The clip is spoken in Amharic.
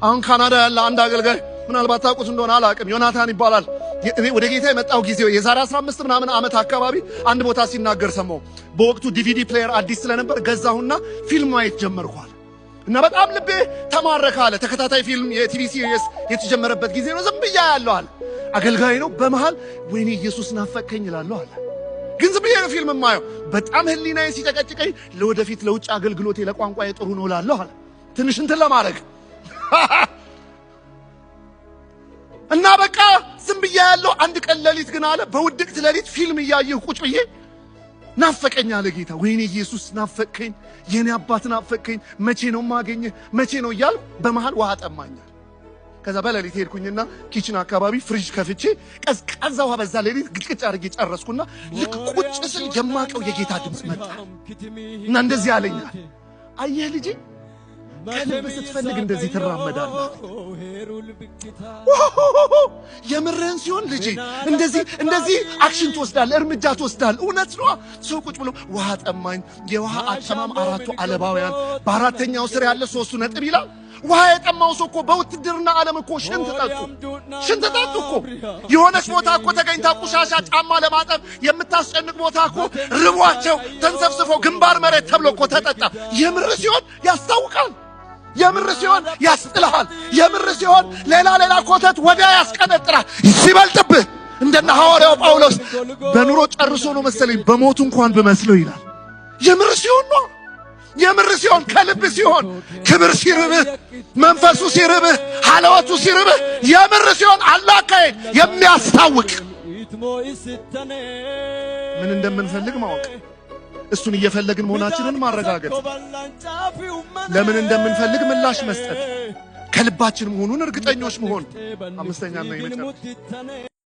አሁን ካናዳ ያለ አንድ አገልጋይ ምናልባት ታውቁት እንደሆነ አላውቅም፣ ዮናታን ይባላል። እኔ ወደ ጌታ የመጣው ጊዜው የዛሬ 15 ምናምን ዓመት አካባቢ አንድ ቦታ ሲናገር ሰማው። በወቅቱ ዲቪዲ ፕሌየር አዲስ ስለነበር ገዛሁና ፊልም ማየት ጀመርኳል እና በጣም ልቤ ተማረከ አለ። ተከታታይ ፊልም የቲቪ ሲሪየስ የተጀመረበት ጊዜ ነው። ዝም ብያ ያለው አለ። አገልጋይ ነው። በመሃል ወይኔ ኢየሱስ ናፈቀኝ እላለሁ አለ። ግን ዝም ብዬ ነው ፊልም የማየው። በጣም ህሊናዬ ሲጨቀጭቀኝ ለወደፊት ለውጭ አገልግሎቴ ለቋንቋዬ ጥሩ ነው እላለሁ አለ። ትንሽ እንትን ለማድረግ እና በቃ ዝም ብዬ ያለው። አንድ ቀን ሌሊት ግን አለ በውድቅት ሌሊት ፊልም እያየሁ ቁጭ ብዬ ናፈቀኝ አለ ጌታ። ወይኔ ኢየሱስ ናፈቀኝ፣ የኔ አባት ናፈቀኝ፣ መቼ ነው ማገኘህ መቼ ነው እያልኩ በመሃል ውሃ ጠማኛል። ከዛ በሌሊት ሄድኩኝና ኪችን አካባቢ ፍሪጅ ከፍቼ ቀዝቃዛ ውሃ በዛ ሌሊት ግጭቅጭ አድርጌ ጨረስኩና ልክ ቁጭ ስል የማቀው የጌታ ድምፅ መጣ እና እንደዚህ አለኛል፣ አየህ ልጄ ከልብ ስትፈልግ እንደዚህ ትራመዳለህ። የምርህን ሲሆን ልጄ እንደዚህ አክሽን ትወስዳለህ፣ እርምጃ ትወስዳለህ። እውነት ነው። ሰው ቁጭ ብሎ ውሃ ጠማኝ፣ የውሃ አጠማም 4 አለባውያን በአራተኛው ስር ያለ 3 ነጥብ ይላል። ውሃ የጠማው ሰው እኮ በውትድርና ዓለም እኮ ሽንት ጠጡ እኮ። የሆነች ቦታ እኮ ተገኝታ ቆሻሻ ጫማ ለማጠብ የምታስጨንቅ ቦታ እኮ ርቧቸው ተንሰፍስፈው ግንባር መሬት ተብሎ እኮ ተጠጣ። የምር ሲሆን ያስታውቃል። የምር ሲሆን ያስጥልሃል። የምር ሲሆን ሌላ ኮተት ወዲያ ያስቀነጥራል። ሲበልጥብህ እንደነ ሐዋርያው ጳውሎስ በኑሮ ጨርሶ ነው መሰለኝ በሞቱ እንኳን ብመስለው ይላል። የምር ሲሆን ነው። የምር ሲሆን ከልብ ሲሆን ክብር ሲርብህ፣ መንፈሱ ሲርብህ፣ ሐለወቱ ሲርብህ፣ የምር ሲሆን አላካዬ የሚያስታውቅ ምን እንደምንፈልግ ማወቅ፣ እሱን እየፈለግን መሆናችንን ማረጋገጥ፣ ለምን እንደምንፈልግ ምላሽ መስጠት፣ ከልባችን መሆኑን እርግጠኞች መሆን። አምስተኛና የመጨረሻ